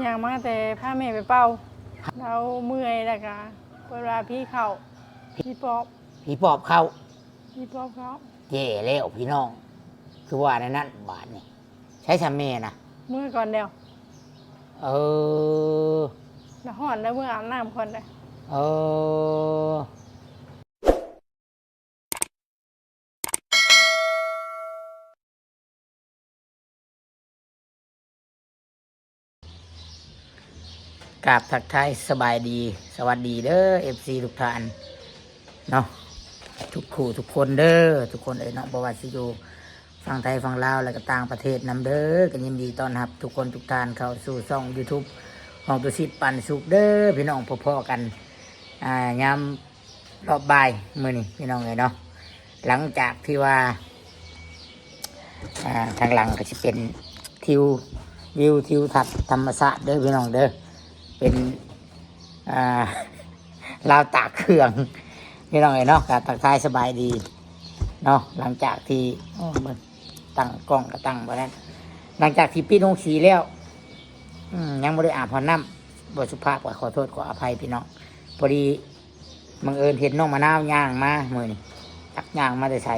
อย่างมาแต่พาแม่ไปเป่าเราเมื่อยแล้วก็เวลาพี่เขาพี่ปอบ ผีปอบเข้า พี่ปอบเขา เย่แล้วพี่น้อง คือว่าในนั้นบาทนี่ใช้ชาเมนะ เมื่อก่อนเดียว เออ แล้วห่อนแล้วเมื่ออาบน้ำคนเลย เออกราบทักทายสบายดี สวัสดีเด้อ FC ทุกท่านเนาะทุกคู่ทุกคนเด้อทุกคนเนาะบว่าสิอยู่ฝั่งไทยฝั่งลาวแล้วก็ต่างประเทศนำเด้อกันยินดีต้อนรับ ทุกคนทุกท่านเข้าสู่ช่อง YouTube ของตุสิทธิ์ปันสุขเด้อพี่น้องพ่อๆกันยามรอบบ่ายมื้อนี้พี่น้องเนาะหลังจากที่ว่าทางหลังก็จะเป็นทิววิวทิวทัศน์ธรรมชาติเด้อพี่น้องเด้อเป็นลาวตากเครื่องพี่น้องเนาะการตักทายสบายดีเนาะหลังจากที่มันตั้งกล้องก็ตั้งไว้นั้นหลังจากที่พี่น้องสีแล้วยังไม่ได้อาบน้ำบทสุภาพขอโทษขออภัยพี่น้องพอดีบังเอิญเห็นน้องมะนาวย่างมาเมื่อนี่ตักย่างมาได้ใส่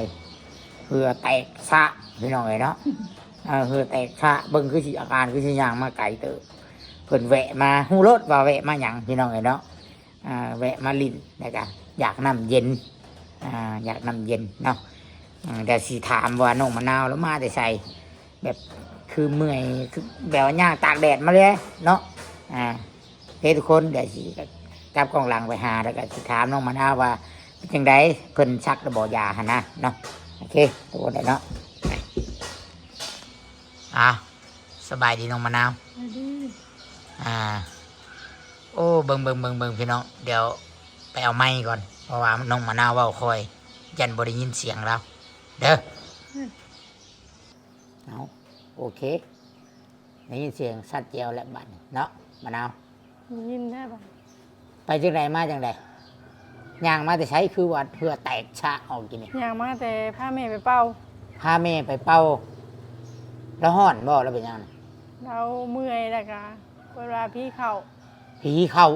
เพื่อแตกซะพี่น้องเนาะเพื่อแตกซะเบิ่งคือสิอาการคือสิย่างมาไก่เติบเพิ่นแวะมาหูรถว่าแวะมาหยังพี่น้องเนาะแวะมาลิ้นนะครับอยากน้ำเย็นอยากน้ำเย็นเนาะแต่สิถามว่าน้องมะนาวแล้วมาแต่ใส่แบบคือเมื่อยคือแบบว่าย่างตากแดดมาเลยเนาะเฮ้ทุกคนเดี๋ยวสิจับกล้องหลังไปหาแล้วก็สิถามน้องมะนาวว่าเป็นจังไดเพิ่นชักระบอกยาหั่นนะเนาะโอเคทุกคนเนาะสบายดีน้องมะนาวโอ้เบิ่งพี่น้องเดี๋ยวไปเอาไม้ก่อนเพราะว่าน้องมะนาวเว้าคอยยันบ่ได้ยินเสียงเราเด้อเอาโอเคได้ยินเสียงสัตว์เจียวและบัดเนาะมะนาว ยินได้ปะ ไปจังไดมาจังไดย่างมาแต่ใช้คือว่าเพื่อแตกชะออกกินนี่ อย่างมาแต่พาแม่ไปเป่า พาแม่ไปเป่าแล้วฮ้อนบ่แล้วเป็นยังไง เราเมื่อยแล้วก็เวลาพี่เขา ผีเข้า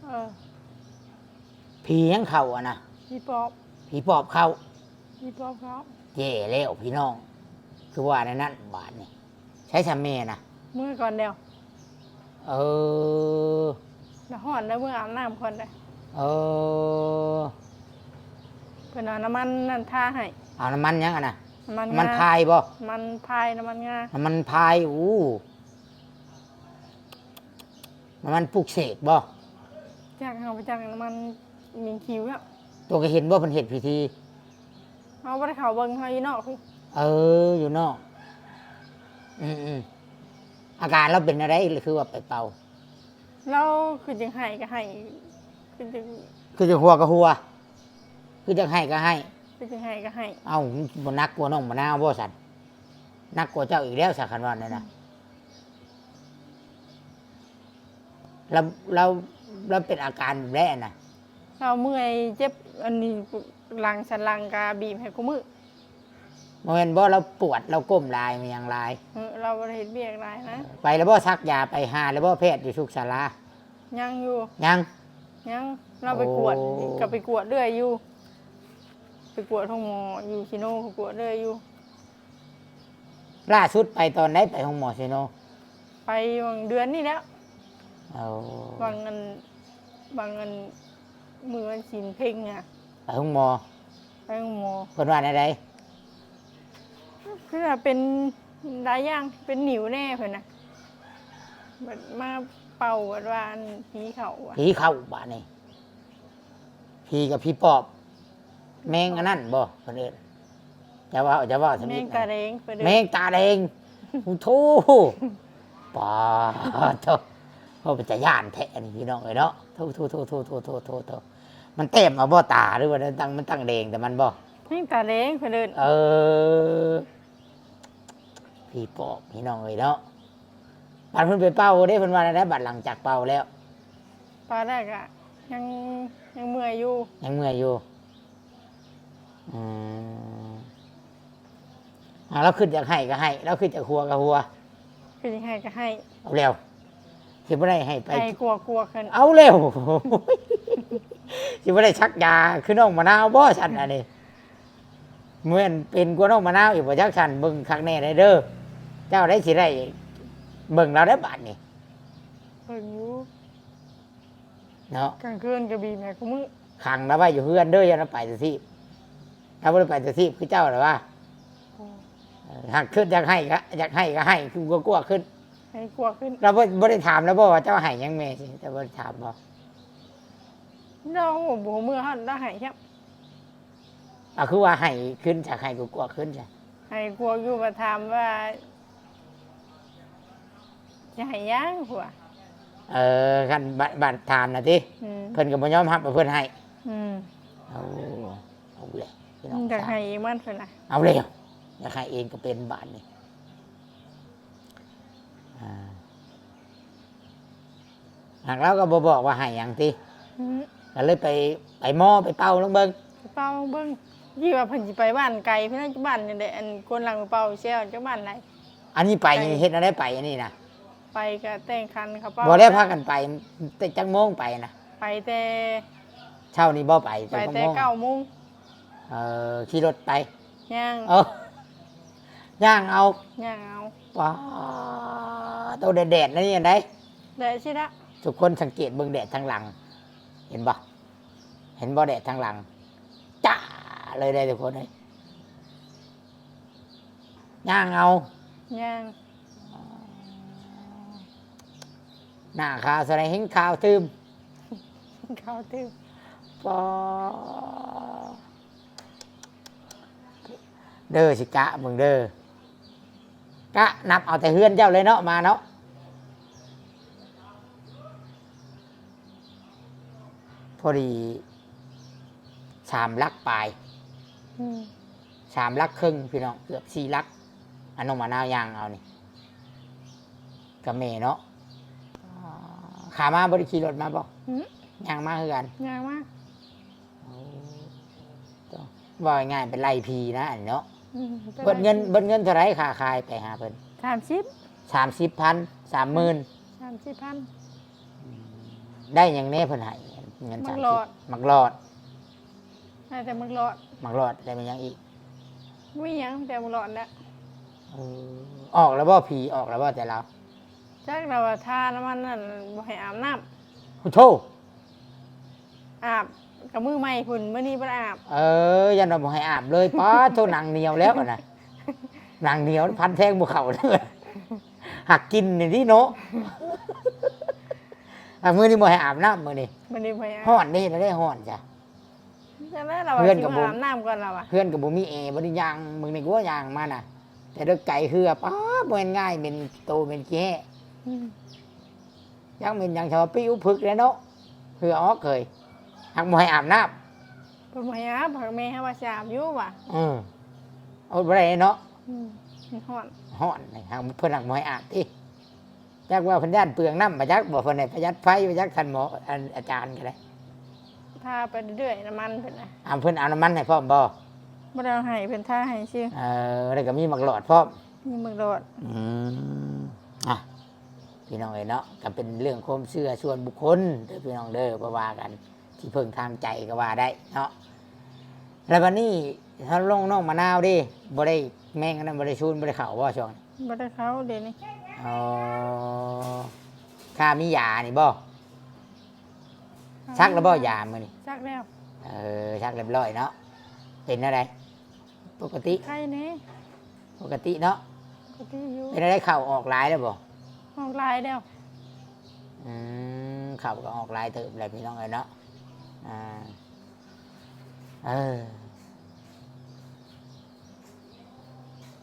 เออ ผียังเข้าอ่ะนะ พี่ปอบ ผีปอบเข้า พี่ปอบเขา เย่แล้วพี่น้อง คือว่าในนั้นบาทนี่ใช้ชาเมนะ เมื่อก่อนเดียว เออ แล้วห่อนแล้วเมื่ออาบน้ำคนเลย เออ เพื่อนเอาน้ำมันนั่นท่าให้ เอาน้ำมันยังอ่ะนะ น้ำมัน น้ำมัน งา พายบ่ น้ำมันพายน้ำมันงา น้ำมันพายอู้น้ำมันปลุกเสกบ่ จากเอาไปจากน้ำมันมีคิวอะ ตัวก็เห็นว่าเป็นเหตุพิธี เอาไปเขาเบิ้งเขาอีนอกคือ เอออยู่นอกอาการเราเป็นอะไรคือว่าไปเป่า เราคือจังไห้ก็ให้คือจัง คือจะหัวก็หัว คือจะให้ก็ให้ คือจังไห้ก็ให้ เอ้าบ่นักกลัวน้องมะนาวบ่สันนักกลัวเจ้าอีกแล้วสักคันวันนี่นะเราเป็นอาการแบบแรกนะ เราเมื่อยเจ็บอันนี้หลังสันหลังกาบีบให้กูมือ โมเมนบ่เราปวดเราก้มลายมันยังลาย เราบริเหตุเบียกไรนะ ไปแล้วบ่ซักยาไปหาแล้วบ่แพทย์อยู่ทุกศาลา ยังอยู่ ยัง ยังเราไปกวด โอ้ ก็ไปกวดเรื่อยอยู่ไปกวดท้องหมออยู่ชิโน่ก็กวดเรื่อยอยู่ ล่าสุดไปตอนไหนไปห้องหมอซิโน ไปบางเดือนนี่แล้ว เอา บางเงินมือวันศิลเพ่งอ่ะ ไปห้องหมอ ไปห้องหมอ เพิ่นว่าได คือเป็นหลายอย่างเป็นหนิวแน่เพื่อนนะแบบมาเป่ากันว่าอันผีเขาอ่ะ ผีเข้าบ้านนี่ผีกับผีปอบ แมงอันนั้นบ่เพิ่นเอิ้นจะว่าส แม มิ ง ธ ตา นะ แดงไปเดิ แมงตาแดงโอ้โธ่ปาโธ่เขาเป็นจะย่านแท้นี่พี่น้องเอ้ยเนาะโธ่มันเต็มเอาบ่ตาหรือว่ามันตั้งแดงแต่มันบ่ แมงตาแดงไปเดิน เออพี่ปอบพี่น้องเอ้ยเนาะบัดเพิ่นไปเป่าเด้เพิ่นว่าได้บัดหลังจากเป่าแล้ว ตอนแรกอะยังเมื่อยอยู่ ยังเมื่อยอยู่อืมเราขึ้นจากให้ก็ให้เราขึ้นจากหัวก็หัว คือยังไงก็ให้ เอาแล้ว สิบ่ได้ให้ไป ไอ้กลัวขึ้น เอาเร็ว สิบ่ได้ชักยาคือน้องมะนาวบ่ฉันอันนี้เหมือนเป็นกว่าน้องมะนาวอีกบ่จักฉันเบิ่งคักแน่ได้เด้อเจ้าได้สิได้เบิ่งเราได้บาดนี่ เบิ่งอยู่ เนาะ กลางคืนก็บีแม่กูมึง ขังเราไว้อยู่เฮือนเด้ออย่าเราไปแต่ที่ถ้าบ่ได้ไปแต่ที่คือเจ้าหรือว่าหักขึ้นอยากให้ก็ให้คือกลัวขึ้น ให้กลัวขึ้น เราบ่ได้ถามแล้วบ่ว่าเจ้าให้ยังแม่สิแต่บ่ได้ถามบ่ เราบ่มือเฮาได้ให้ครับ คือว่าให้ขึ้นจากให้กลัวขึ้นจ้ะ ให้กลัวอยู่มาถามว่าจะให้ยังหัว คันบัตรถามน่ะติ อืม เพิ่นก็บ่ยอมรับว่าเพิ่นให้ อืม เอาเลยพี่น้อง จะให้มันเพิ่นน่ะ เอาเลยอยากให้เองก็เป็นบาทนี่หากเราก็บ่บอกว่าให้หยังติ อืม ก็เลยไปหม้อไปเป่าลงเบิ่ง เป่าเบิ่งยี่ว่าเพิ่นสิไปบ้านไกลเพิ่นน่ะจะบ้านนี่แหละอันคนหลังเป่าเชี่ยวจะบ้านไหน อันนี้ไปเฮ็ดอะไรไปอันนี้นะ ไปก็แต่งคันเขาเป่า บ่ได้พากันไปแต่จักโมงไปนะ ไปแต่ เช้านี้บ่ไป ไป จัก แต่ โมง 9 โมง ขี่รถไป ย่าง ย่างเอา ย่างเอา ว้าตัวแดดๆนั่นนี่อันใด ได้สิละ ทุกคนสังเกตเบิ่งแดดทางหลัง เห็นบ่เห็นบ่แดดทางหลังจ้าเลยได้ทุกคนเลยย่างเอา ย่าง หน้าขาวแสดงเห็นขาวตื้ม ข้าวตื้ม ปอเด้อสิกะมึงเด้อกะนับเอาแต่เฮือนเจ้าเลยเนาะมาเนาะพอดี3 ลักปลาย อืม 3 ลักครึ่งพี่น้องเกือบ4 ลักอันนองมะนาวยางเอานี่กับเมเนาะขามาบริขี่รถมาบ่ อืม ยางมาคือกัน ย่างมาก ว่าง่ายเป็นไรพีนะอันเนาะ อืม เบิดเงินเท่าไรค่าขายไปหาเพิ่น 30 30,000 30,000 30,000 ได้อย่างแน่เพิ่นให้เงิน มักหลอด 30มักหลอด ได้แต่มึงรอด มักหลอดได้มันยังอีก ไม่ยังแต่มึงรอดแล้ว ออกแล้วบ่ผีออกแล้วบ่แต่เรา จักเราว่าทาน้ำมันนั่นบ่ให้อาบน้ โอ้โธ ำอาบกับมือใหม่พุ่นมื้อนี้บ่ได้อาบ ยันเราบ่ให้อาบเลยป้าโทหนังเหนียวแล้วนะหนังเหนียวพันแทงบ่เข้าเลยหักกินนี่ดิเนาะมื้อนี้บ่ให้อาบน้ำมื้อนี้ มื้อนี้บ่ให้อาบ ฮ้อนนี่แล้วได้ฮ้อนจ้ะ จังได๋เราว่า เพื่อน สิ กับ มา ผม อาบน้ำก่อนเราอ่ะ เพื่อนกับบ่มีแอร์บ่ได้ย่างมึงนี่กูว่ายางมาน่ะ แต่เด้อไก่คือป้าบ่แม่นง่ายเป็นโตเป็นแก่ อืม ยังเป็นยังชาวปิ้วพึกแล้วเนาะคือออกเคยหักบ่ให้อาบน้ำ เพิ่นบ่ให้อาบผักแม่ให้ว่าสิอาบอยู่ว่ะ เอาบ่ได้เนาะ อืมมันฮ้อน ฮ้อนนี่หักเพิ่นหักบ่ให้อาบติจักว่าเพิ่นย่านเปลืองน้ำมาจักบ่เพิ่นให้ประหยัดไฟมาจักท่านหมออาจารย์ก็ได้ ทาไปเรื่อยๆน้ำมันเพิ่นน่ะ เพิ่นเอาน้ำมันให้พร้อมบ่ บ่ได้เอาให้เพิ่นทาให้ซื่อ แล้วก็มีหมักหลอดพร้อม มีมึงรอด อ่ะพี่น้องเนาะก็เป็นเรื่องความเชื่อส่วนบุคคลเด้อพี่น้องเด้อบ่ว่ากัน ที่เพิ่งทางใจก็ว่าได้เนาะแล้ววันนี้ถ้าลงน้องมะนาวดิบ่ได้แม่งอันนั้นบ่ได้ชูนบ่ได้เข้าบ่ช่วง บ่ได้เขาเดี๋ยวนี้ อ๋อข้ามียานี่บ่ชักแล้วบ่ยามื้อนี้ ซักแล้ว ชักเรียบร้อยเนาะเป็นอะไรปกติ ไข้แน่ ปกติเนาะ ปกติอยู่ เป็นอะไรเข้าออกหลายแล้วบ่ ออกลายแล้ว เข้าก็ออกหลายเติบเลยพี่น้องเอ้ยเนาะ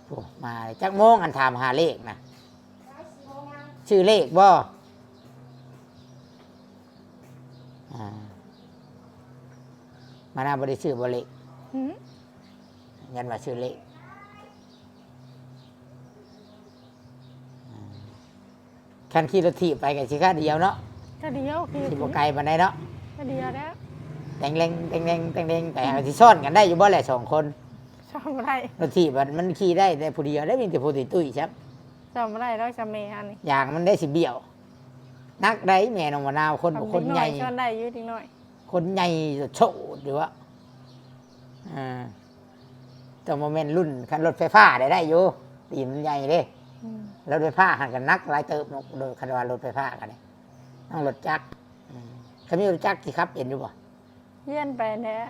โอ้มาเลยจักโมงอันถามหาเลขนะชื่อเลขบ่มานาบริชื่อบ่เลข หืม ยันว่าชื่อเลขคันขี่รถถีบไปกับสิค่าเดียวเนาะ ก็เดียวคือ สิบ่ไกลปานใดเนาะ ก็เดียวแล้ว แต่งเล็งแต่งเล็งแต่งเล็งไปเอาที่ซ่อนกันได้อยู่บ่แหละ2 คน ซ่อมบ่ได้ รถถีบมันขี่ได้แต่ผู้เดียวได้มีแต่ผู้ติดตุ้ยครับ ซ่อมบ่ได้แล้วจะเมอันนี้ อย่างมันได้สิเบี้ยว นักได้แม่น้องมะนาวคน ทำ คน เด็ก ให น้อ ญ่ ยช้อนได้อยู่เด็กน้อย คนใหญ่โฉดหรือว่าแต่โมเมนต์รุ่นคันรถไฟฟ้าได้อยู่ตีมันใหญ่เด้ อืม รถไฟฟ้าหันกันนักหลายเติบโดยคันว่ารถไฟฟ้ากันเนี่ยต้องรถจักรคันนี้รถจักรที่ครับเห็นอยู่ป่ะ เยี่ยนไปแล้ว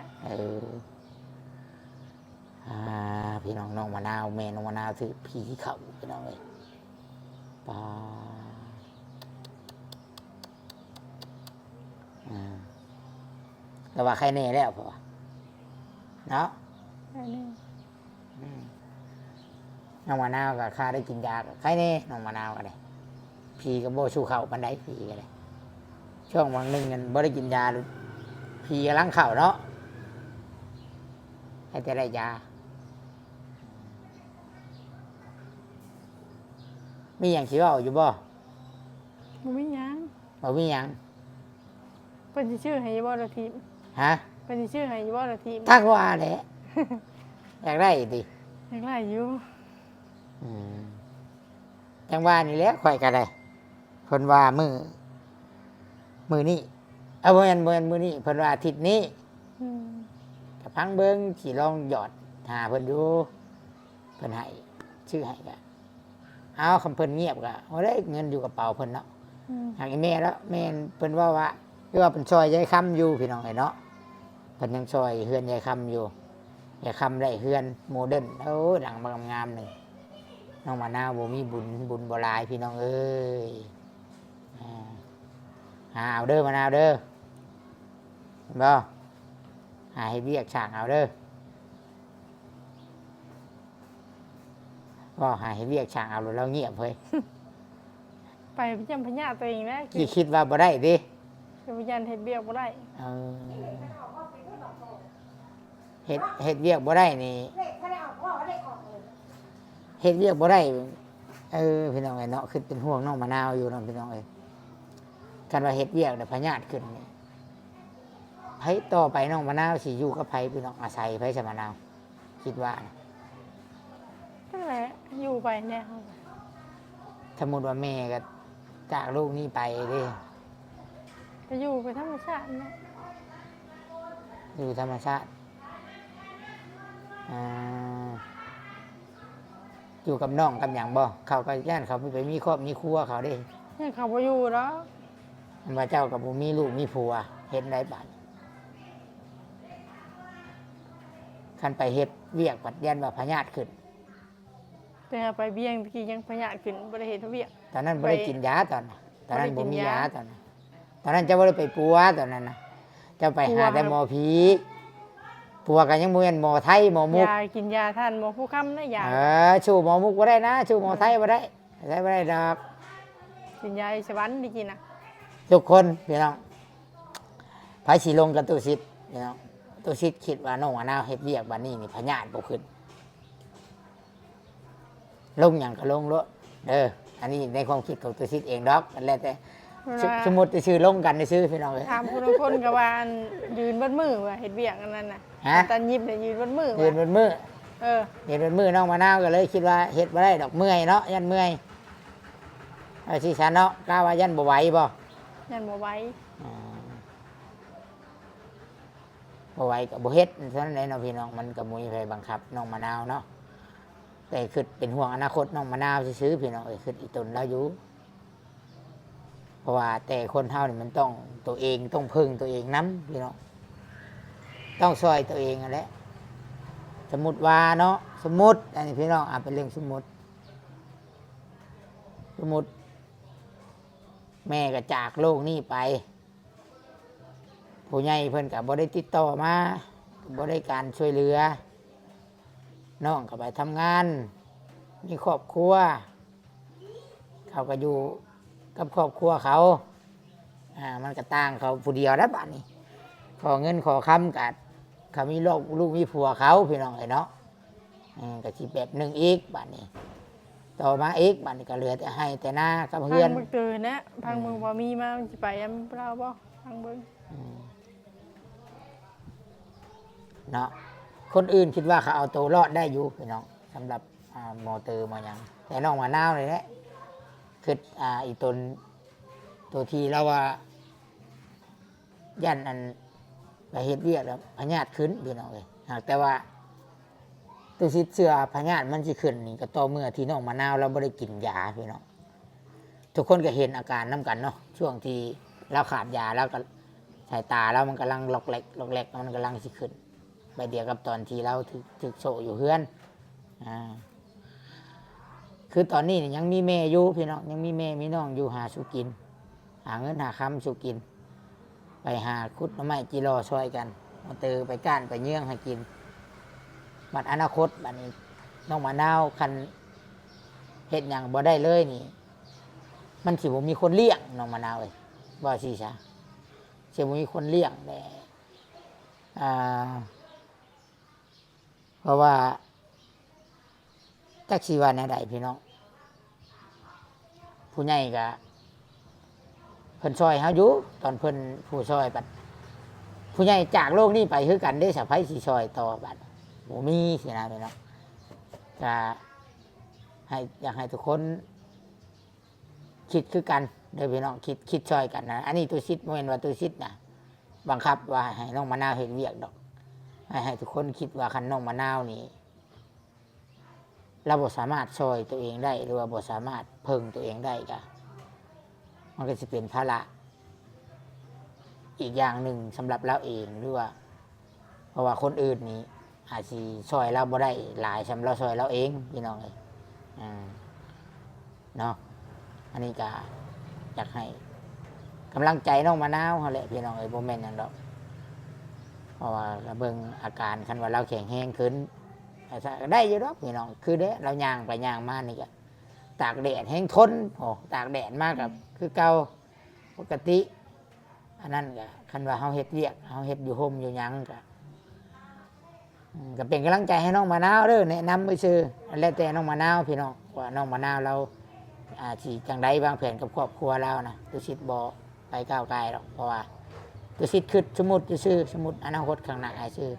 พี่น้องน้องมะนาวแม่น้องมะนาวถือผีเขาพี่น้องเลยปาแต่ว่าใครแน่แล้วพอเนาะ อันนี้ น้องมะนาวกับข้าได้กินยาใครแน่น้องมะนาวกันเลยผีกับโบชูเข่าปันไดผีกันเลยช่วงวันหนึ่งกันบ่ได้กินยาผีกำลังเข่าเนาะให้แต่ได้ยามีอย่างสิเว่าอยู่บ่ บ่มีหยัง บ่มีหยัง เพิ่นสิชื่อให้บ่ละทีม ฮะ เพิ่นสิชื่อให้บ่ละทีม ทักว่าแหละ อยากได้ดิ ยังไรอยู่ จังว่านี่แหละข่อยก็ได้เพิ่นว่ามือนี่เอาบ่แม่นมือนี่เพิ่นว่าอาทิตย์นี้ อืม ก็พังเบิ่งสิลองหยอดหาเพิ่นอยู่เพิ่นให้ชื่อให้ก็เอาคำเพิ่นเงียบก็บ่ได้เงินอยู่กระเป๋าเพิ่นเนาะ อืม หากอีแม่แล้วแม่นเพิ่นว่าคือว่าเพิ่นซอยยายคำอยู่พี่น้องไอ้เนาะเพิ่นยังซอยเฮือนยายคำอยู่ยายคำได้เฮือนโมเดิร์นโอ้หลังบางงามๆหนึ่งน้องมะนาวบ่มีบุญบ่หลายพี่น้องเอ้ยหาเอาเด้อมะนาวเด้อเห็นบ่หาให้เรียกฉากเอาเด้อบ่หาให้เรียกฉากเอาแล้วเราเงียบเฮ้ย ไปจำพญาตัวเองนะ กี่คิดว่าบ่ได้ดิ จะพยันเฮ็ดเบี้ยบ่ได้ เออเฮ็ดเวียกบ่ได้นี่เฮ็ดเวียกบ่ได้พี่น้องไอ้เนาะคือเป็นห่วงน้องมะนาวอยู่น้องพี่น้องเอ้ยกันว่าเฮ็ดเวียกเนี่ยพญาติขึ้นนี่ไผต่อไปน้องมะนาวสิอยู่กับไผพี่น้องอาศัยไผสมะนาวคิดว่านะ นั่นแหละอยู่ไปแน่ สมมุติว่าแม่ก็จากลูกนี่ไปเด้ จะอยู่ไปธรรมชาตินะ อยู่ธรรมชาติอยู่กับน้องกับหยังบ่เขาก็ย่านเขาไปมีครอบมีครัวเขาเด้ เนี่ยเขาบ่อยู่แล้ว มันว่าเจ้ากับบ่มีลูกมีผัวเฮ็ดได้บัดคันไปเฮ็ดเวียกปัดยันว่าพญาติขึ้น แต่ไปเบี้ยงตะกี้ยังพญาขึ้นบ่ได้เฮ็ดเวียก ตอนนั้นบ่ได้กินยาตอนนั้นตอนนั้น บ่ บ่ ได้กิน มี ยา ยาตอนนั้นตอนนั้นเจ้าบ่ได้ไปปัวตอนนั้นนะเจ้าไปหาแต่หมอผีปัวกันยังบ่แม่นหมอไทยหมอมุก ยากินยาท่านหมอผู้ค้ำนะยา ชูหมอมุกบ่ได้นะชูหมอไทยบ่ได้ใช้บ่ได้ดอก กินยาสวรรค์ดีกินนะ ทุกคนพี่น้องไผสิลงกับตู้ซิดพี่น้องตู้ซิดคิดว่าน้องว่าน้าวเฮ็ดเวียกบัดนี้นี่พญาติบ่ขึ้นลงหยังก็ลงโลดเด้ออันนี้ในความคิดของตู้ซิดเองดอกมันแล้วแต่ สมมุติจะชื่อลงกันได้ซื้อพี่น้องเอ้ย ถามคนคนกับว่าอันยืนบนมือว่าเฮ็ดเวียกอันนั้นน่ะ ฮะ ตอนยิบเนี่ยยืนบนมือ ยืนบนมือ เออ ยืนบนมือน้องมะนาวก็เลยคิดว่าเฮ็ดบ่ได้ดอกเมื่อยเนาะยันเมื่อยไอ้สิฉันเนาะกล้าว่ายันบ่ไหวบ่ ยันบ่ไหว้ อ่าบ่ไหวก็บ่เฮ็ดเท่านั้นแหละเนาะพี่น้องมันก็บ่มีไผบังคับน้องมะนาวเนาะแต่คือเป็นห่วงอนาคตน้องมะนาวซื่อๆพี่น้องเอ้ยคืออีตนแล้วอยู่เพราะว่าแต่คนเฮานี่มันต้องตัวเองต้องพึ่งตัวเองนํพี่น้องต้องช่วยตัวเองนั่นแหละสมมุติว่าเนาะสมมุติอันนี้พี่น้องเป็นเรื่องสมมุติแม่ก็จากโลกนี้ไปผู้ใหญ่เพิ่นก็บ่ได้ติดต่อมาบ่ได้การช่วยเหลือน้องก็ไปทำงานมีครอบครัวเขาก็อยู่กับครอบครัวเขามันก็ต่างเขาผู้เดียวนะบ้านนี้ขอเงินขอคำกัดเขามีลูกมีผัวเขาพี่น้องไอ้เนาะก็สิแบบหนึ่งอีกบ้านนี้ ต่อมาอีกบ้านนี้ก็เหลือแต่ให้แต่หน้ากับ พั เพื่อน งมึงตื่นนะพังมึงบ่มีมามันสิไปยามเปล่าบ่พังเบิ่ง เนาะคนอื่นคิดว่าเขาเอาตัวรอดได้อยู่พี่น้องสำหรับหมอเตอร์มาอย่างแต่น้องมะนาวเลยแหละคืออีตน ตัวที่เราว่ายันอันไปเฮ็ดเวียกแล้วพญาธิขึ้นพี่น้องเอ้ยหากแต่ว่าตัวสิเชื่อพญาธิมันสิขึ้นนี่ก็ต่อเมื่อที่น้องมะนาวเราบ่ได้กินยาพี่น้องทุกคนก็เห็นอาการนํกันเนาะช่วงที่เราขาดยาแล้วก็สายตาเรามันกำลังล็อกแหลกล็อกแหลกมันกำลังสิขึ้นไปเดียวกับตอนที่เราถึกโซอยู่เฮือนคือตอนนี้นี่ยังมีแม่อยู่พี่น้องยังมีแม่มีน้องอยู่หาสุกินหาเงินหาคำสุกินไปหาคุดหน่อไม้จิรอช่วยกันมาเตอไปก้านไปเยื่องให้กินบัดอนาคตบัดนี้น้องมะนาวคันเฮ็ดหยังบ่ได้เลยนี่มันสิบ่มีคนเลี้ยงน้องมะนาวเอ้ยบ่สิซะสิบ่มีคนเลี้ยงแน่เพราะว่าจักสิว่าแนวใดพี่น้องผู้ใหญ่ก็เพิ่นซอยเฮาอยู่ตอนเพิ่นผู้ซอยบัดผู้ใหญ่จากโลกนี้ไปคือกันได้สะไผสิซอยต่อบัดบ่มีสินะพี่น้องก็ให้อยากให้ทุกคนคิดคือกันเด้อพี่น้องคิดซอยกันนะอันนี้ตัวซิดบ่แม่นว่าตัวซิดนะบังคับว่าให้น้องมะนาวเฮ็ดเวียกดอกให้ทุกคนคิดว่าคันน้องมะนาวนี่เราบ่สามารถซอยตัวเองได้หรือว่าบ่สามารถเพิ่งตัวเองได้ก็มันก็จะเป็นภาระอีกอย่างหนึ่งสำหรับเราเองหรือว่าเพราะว่าคนอื่นนี่อาจจะซอยเราบ่ได้หลายสำหรับเราซอยเราเองพี่น้องเลยเนาะอันนี้ก็อยากให้กำลังใจน้องมะนาวเขาแหละพี่น้องเลยโมเมนต์อย่างดอกเพราะว่าเบิ่งอาการคันว่าเราแข็งแห้งขึ้นได้อยู่ดอกพี่น้องคือเด้เราย่างไปย่างมานี่ก็ตากแดดแห้งทนโอ้ตากแดดมากกับคือเก่าปกติอันนั้นก็คันว่าเขาเฮ็ดเวียกเขาเฮ็ดอยู่ห่มอยู่หยังก็เป็นกำลังใจให้น้องมะนาวเด้อแนะนำไปซื้อแล้วแต่น้องมะนาวพี่น้องว่าน้องมะนาวเราสิจังไดวางแผนกับครอบครัวเรานะตุสิทธิ์บ่ไปก้าวไกลหรอกเพราะว่าตุสิทธิ์คือสมมุติซื่อสมมุติอนาคตข้างหน้าซื่อ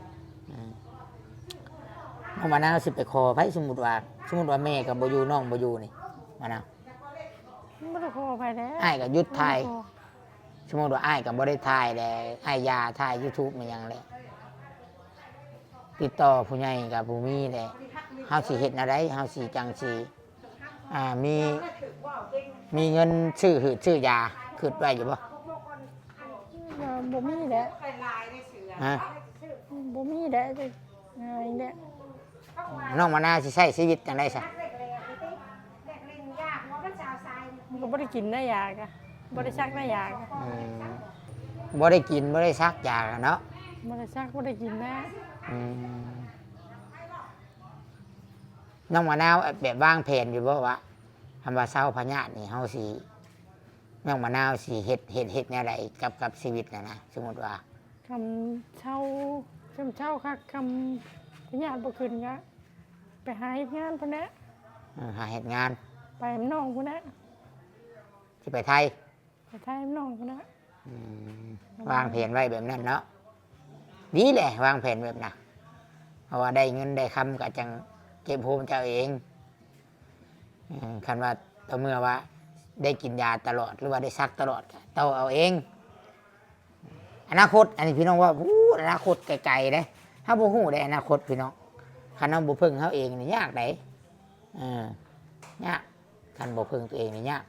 น้องมะนาวสิไปขอไผสมมุติว่าแม่กับบ่อยู่น้องบ่อยู่นี่มะนาว บ่ได้ขอไปแล้ว อ้ายก็หยุดถ่ายสมมุติว่าอ้ายก็บ่ได้ถ่ายแล้วอ้ายยาถ่าย YouTube มันหยังเลยติดต่อผู้ใหญ่กับผู้มีเลยเฮาสิเฮ็ดอะไรเฮาสิจังสิมีเงินซื้อยาคิดไว้อยู่บ่ บ่มีแหละ ฮะ บ่มีแหละจะไงเนี่ย น้องมะนาวสิใช้ชีวิตจังได๋ซะ มันก็บ่ได้กินได้ยากะบ่ได้ซักได้ยากะ บ่ได้กินบ่ได้ซักยาเนาะ บ่ได้ซักบ่ได้กินนะ น้องมะนาวแบบวางแผนอยู่บ่ว่าคำว่าเศร้าพญาตินี่เฮาสิน้องมะนาวสิเฮ็ดแนวใดกับชีวิตน่ะนะสมมุติว่า คำเช่าคักคำพญาติบ่ขึ้นกะไปหาเฮ็ดงานพุ่นแหละ หาเฮ็ดงาน ไปหำน้องพุ่นแหละ สิไปไทย ไปไทยหำน้องพุ่นแหละ วางแผนไว้แบบนั้นเนาะดีแหละวางแผนแบบน่ะเพราะว่าได้เงินได้คำก็จังเก็บโฮมเจ้าเองคันว่าต่อเมื่อว่าได้กินยาตลอดหรือว่าได้ซักตลอดก็เต้าเอาเองอนาคตอันนี้พี่น้องว่าอนาคตไกลๆเด้ถ้าบ่ฮู้ได้อนาคตพี่น้องคันเราบ่พึ่งเขาเองนี่ยากไดยากคันบ่พึ่งตัวเองนี่ยาก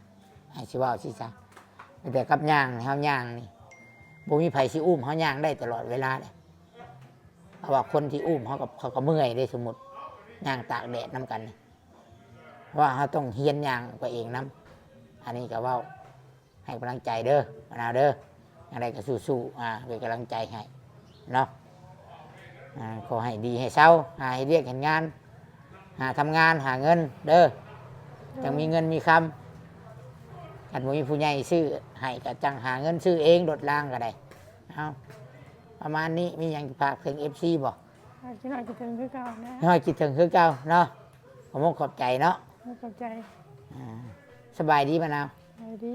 ให้สิว่าสิซะแต่กับย่างเฮาย่างนี่บ่มีไผสิอุ้มเฮาย่างได้ตลอดเวลาเลยเพราะว่าคนที่อุ้มเขาก็เมื่อยได้สมมุติย่างตากแดดนํกันว่าเขาต้องเฮียนย่างไปเองนํอันนี้ก็เว้าให้กำลังใจเด้อมะนาวเด้ออะไรก็สู้ๆเป็นกำลังใจให้เนาะขอให้ดีให้เศร้าหาให้เรียกเห็นงานหาทำงานหาเงินเด้อจังมีเงินมีคำกันมีผู้ใหญ่ซื้อให้ก็จังหาเงินซื้อเองโดดล่างก็ได้เอาประมาณนี้มีอย่างฝากถึง FC บ่ คิดหน่อยคิดถึงคือเก่านะ น้อยคิดถึงคือเก่าเนาะผมขอบใจเนาะ ขอบใจ สบายดีมะนาว ไปดี